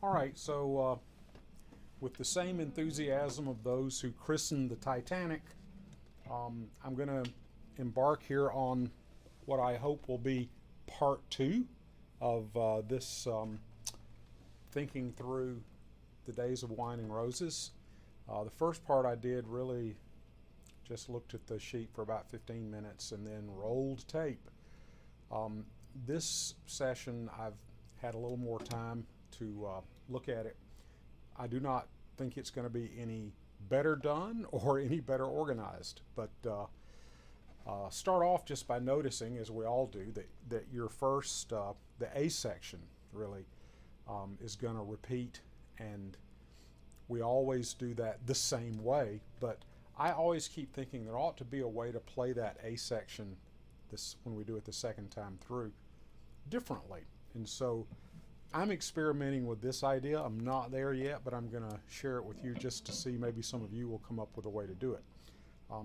All right, so with the same enthusiasm of those who christened the Titanic, I'm going to embark here on what I hope will be part two of this thinking through the days of wine and roses. The first part I did really just looked at the sheet for about 15 minutes and then rolled tape. This session I've had a little more time to look at it. I do not think it's going to be any better done or any better organized, but start off just by noticing, as we all do, that your first, the A section really is going to repeat, and we always do that the same way, but I always keep thinking there ought to be a way to play that A section when we do it the second time through differently. And so I'm experimenting with this idea. I'm not there yet, but I'm going to share it with you just to see maybe some of you will come up with a way to do it.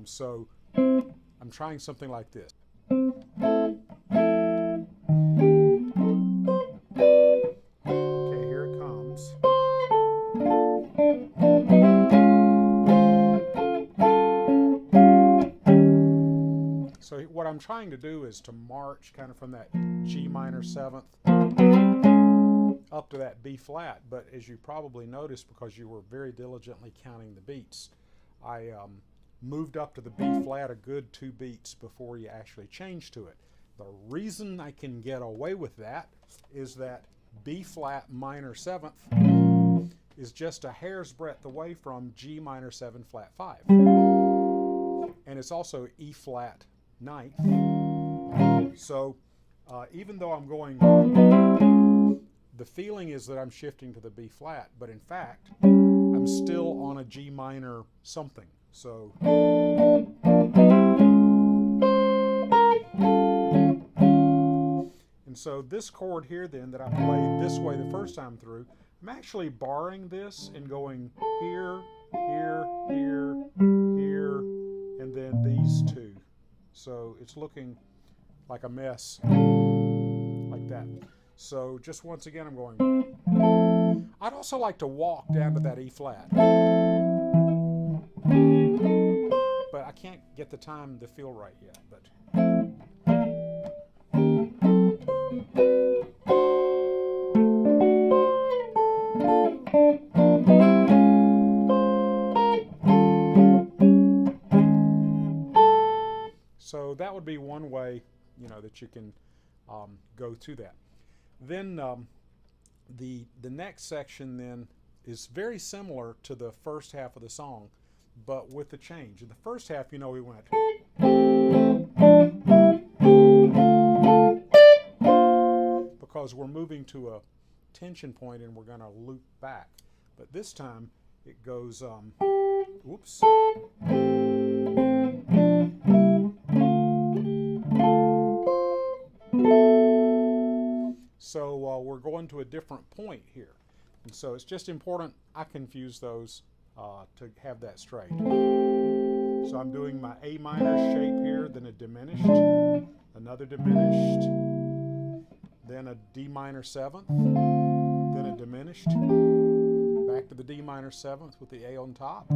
So I'm trying something like this. Okay, here it comes. So what I'm trying to do is to march kind of from that G minor seventh up to that B flat, but as you probably noticed, because you were very diligently counting the beats, I moved up to the B flat a good 2 beats before you actually change to it. The reason I can get away with that is that B flat minor seventh is just a hair's breadth away from G minor 7 flat 5. And it's also E flat ninth. So even though I'm going, the feeling is that I'm shifting to the B flat, but in fact, I'm still on a G minor something. So and so this chord here then that I played this way the first time through, I'm actually barring this and going here, here, here, here, and then these two. So it's looking like a mess, like that. So just once again, I'm going. I'd also like to walk down to that E flat, but I can't get the time to feel right yet. But so that would be one way, that you can go to that. Then the next section then is very similar to the first half of the song, but with the change. In the first half, we went, because we're moving to a tension point and we're going to loop back. But this time it goes, whoops. So we're going to a different point here. And so it's just important I confuse those to have that straight. So I'm doing my A minor shape here, then a diminished, another diminished, then a D minor seventh, then a diminished, back to the D minor seventh with the A on top.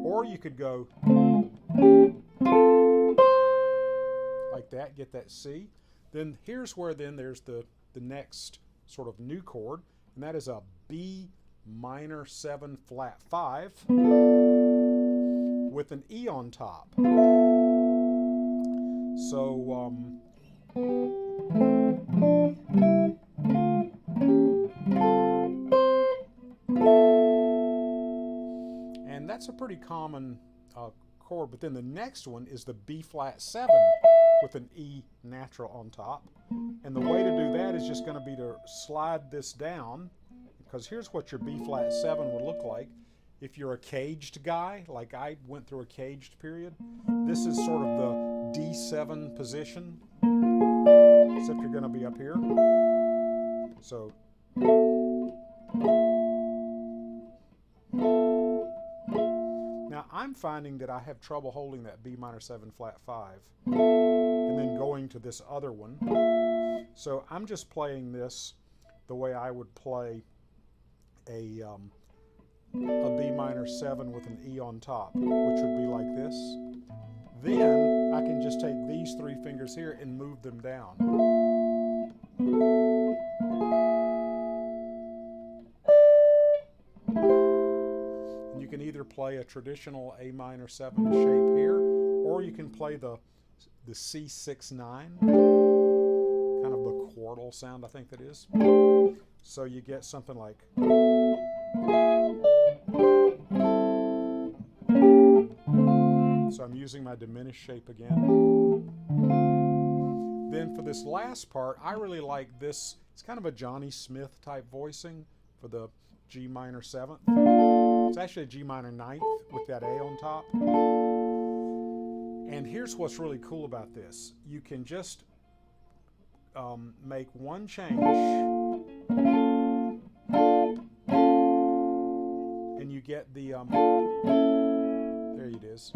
Or you could go like that, get that C. Then here's where then there's the next sort of new chord, and that is a B minor 7 flat 5 with an E on top. So and that's a pretty common chord, but then the next one is the B flat 7 with an E natural on top. And the way to do that is just going to be to slide this down, because here's what your B flat 7 would look like if you're a caged guy, like I went through a caged period. This is sort of the D7 position, except you're going to be up here. So now I'm finding that I have trouble holding that B minor 7 flat 5 and then going to this other one. So I'm just playing this the the way I would play a B minor 7 with an E on top, which would be like this. Then I can just take these 3 fingers here and move them down. And you can either play a traditional A minor 7 shape here, or you can play the C6-9, kind of the chordal sound, I think that is. So you get something like. So I'm using my diminished shape again. Then for this last part, I really like this. It's kind of a Johnny Smith type voicing for the G minor 7th. It's actually a G minor 9th with that A on top. And here's what's really cool about this. You can just make one change, and you get the, there it is.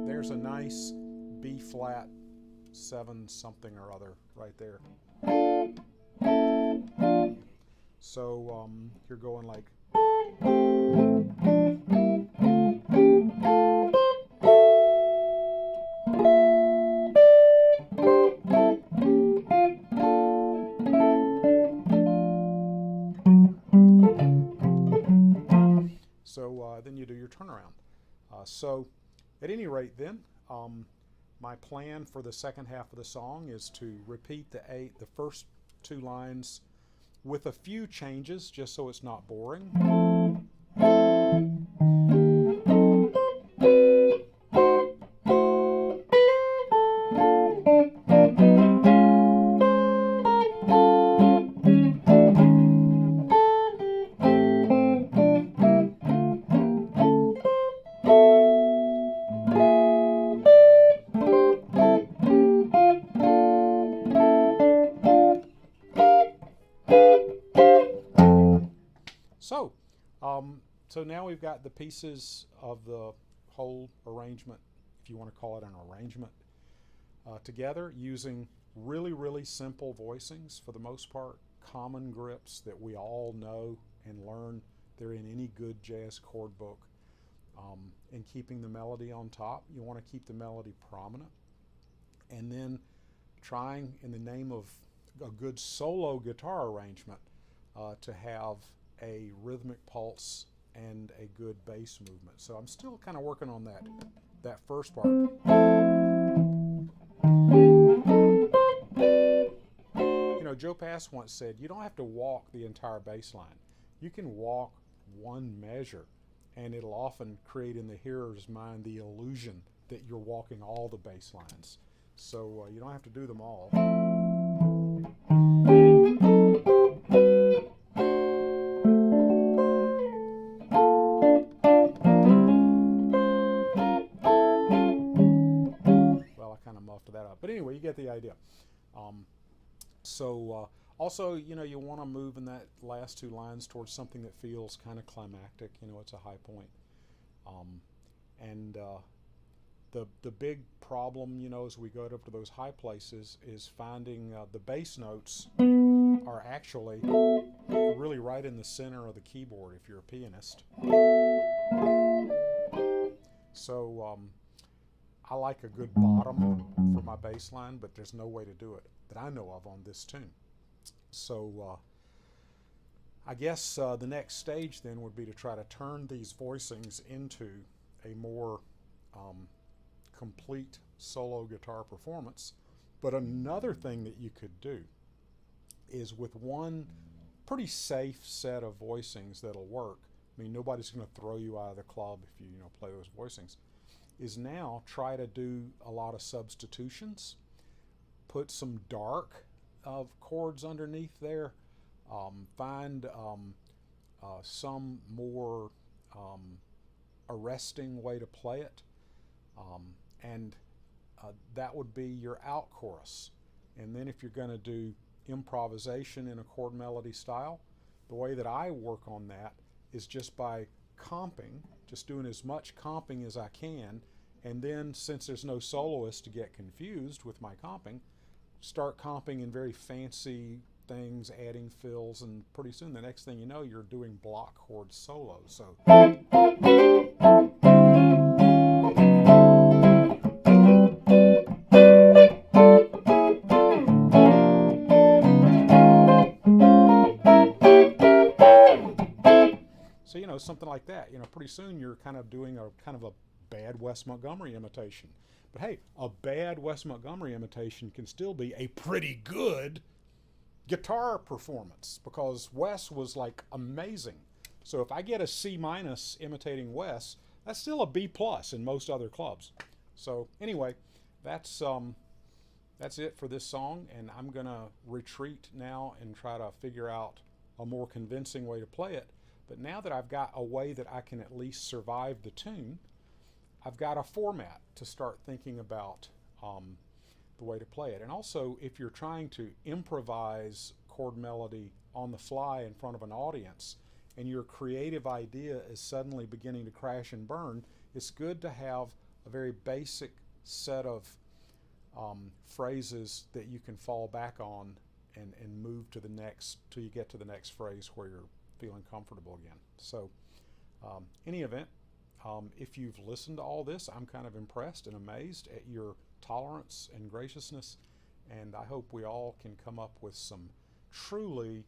There's a nice B flat 7 something or other right there. So you're going like. So then you do your turnaround. So at any rate then, my plan for the second half of the song is to repeat the first 2 lines with a few changes, just so it's not boring. So now we've got the pieces of the whole arrangement, if you want to call it an arrangement, together using really, really simple voicings for the most part, common grips that we all know and learn. They're in any good jazz chord book. And keeping the melody on top. You want to keep the melody prominent. And then trying, in the name of a good solo guitar arrangement, to have a rhythmic pulse and a good bass movement. So I'm still kind of working on that first part. You know, Joe Pass once said, you don't have to walk the entire bass line. You can walk one measure, and it'll often create in the hearer's mind the illusion that you're walking all the bass lines. So you don't have to do them all. But anyway, you get the idea. Also, you know, you want to move in that last 2 lines towards something that feels kind of climactic. You know, it's a high point. The big problem, you know, as we go up to those high places is finding the bass notes are actually really right in the center of the keyboard if you're a pianist. So I like a good bottom for my bass line, but there's no way to do it that I know of on this tune. So I guess the next stage then would be to try to turn these voicings into a more complete solo guitar performance. But another thing that you could do is with one pretty safe set of voicings that'll work. I mean, nobody's going to throw you out of the club if you play those voicings. Is now try to do a lot of substitutions, put some dark chords underneath there, find some more arresting way to play it, and that would be your out chorus. And then if you're going to do improvisation in a chord melody style, the way that I work on that is just by comping, just doing as much comping as I can, and then since there's no soloist to get confused with my comping, start comping in very fancy things, adding fills, and pretty soon the next thing you know, you're doing block chord solos. So so, something like that. Pretty soon you're kind of doing a kind of a bad Wes Montgomery imitation. But hey, a bad Wes Montgomery imitation can still be a pretty good guitar performance, because Wes was like amazing. So if I get a C minus imitating Wes, that's still a B plus in most other clubs. So anyway, that's it for this song, and I'm gonna retreat now and try to figure out a more convincing way to play it. But now that I've got a way that I can at least survive the tune, I've got a format to start thinking about the way to play it. And also, if you're trying to improvise chord melody on the fly in front of an audience, and your creative idea is suddenly beginning to crash and burn, it's good to have a very basic set of phrases that you can fall back on and move to the next, till you get to the next phrase where you're feeling comfortable again. So any event, if you've listened to all this, I'm kind of impressed and amazed at your tolerance and graciousness, and I hope we all can come up with some truly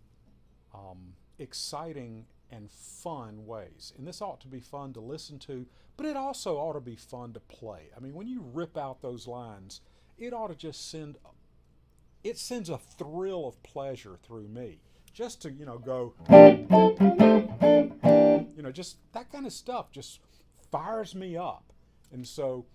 exciting and fun ways. And this ought to be fun to listen to, but it also ought to be fun to play. I mean, when you rip out those lines, it ought to just sends a thrill of pleasure through me, just to go, just that kind of stuff just fires me up. And so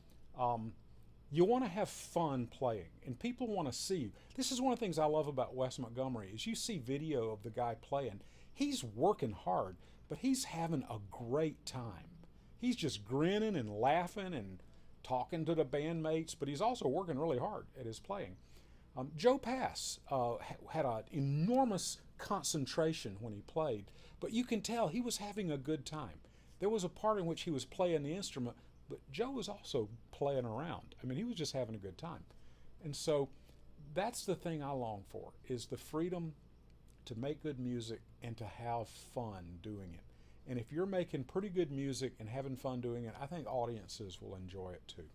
you want to have fun playing, and people want to see you. This is one of the things I love about Wes Montgomery, is you see video of the guy playing. He's working hard, but he's having a great time. He's just grinning and laughing and talking to the bandmates, but he's also working really hard at his playing. Joe Pass had an enormous concentration when he played, but you can tell he was having a good time. There was a part in which he was playing the instrument, but Joe was also playing around. I mean, he was just having a good time. And so that's the thing I long for, is the freedom to make good music and to have fun doing it. And if you're making pretty good music and having fun doing it, I think audiences will enjoy it too.